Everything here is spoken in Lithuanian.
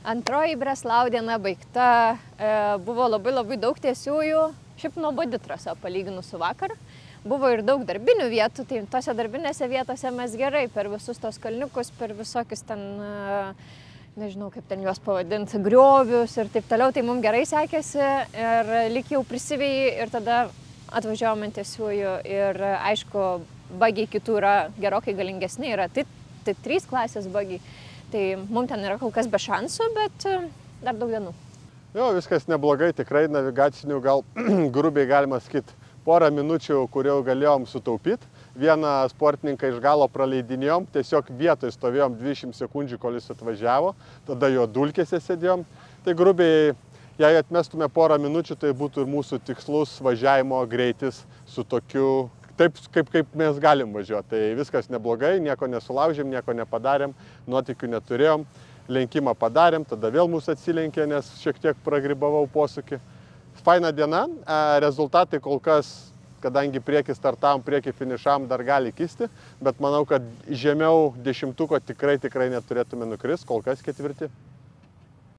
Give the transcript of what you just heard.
Antroji Breslau diena baigta, buvo labai daug tiesiųjų, šiaip nuobodi trasa palyginus su vakar. Buvo ir daug darbinių vietų, tai tose darbinėse vietose mes gerai per visus tos kalniukus, per visokius ten, nežinau kaip ten juos pavadinti, griovius ir taip toliau, tai mums gerai sekėsi ir lyg jau prisivėjai ir tada atvažiavome ant tiesiųjų ir aišku, bagiai kitų yra gerokai galingesni, yra tai 3 klasės bagiai, tai mums ten yra kol kas be šansų, bet dar daug dienų. Jo, viskas neblogai, tikrai navigacinių gal grubiai galima sakyti porą minučių, kur jau galėjom sutaupyti. Vieną sportininką iš galo praleidinėjom, tiesiog vietoj stovėjom 20 sekundžių, kol jis atvažiavo, tada jo dulkėse sėdėjom. Tai grubiai, jei atmestume porą minučių, tai būtų ir mūsų tikslus važiavimo greitis su tokiu, taip kaip mes galim važiuoti. Tai viskas neblogai, nieko nesulaužėm, nieko nepadarėm, nuotykių neturėjom, lenkimą padarėm, tada vėl mūsų atsilenkė, nes šiek tiek pragribavau posūkį. Faina diena, rezultatai kol kas, kadangi priekį startavom, priekį finišavom, dar gali kisti, bet manau, kad žemiau 10 tikrai neturėtume nukrist, kol kas 4.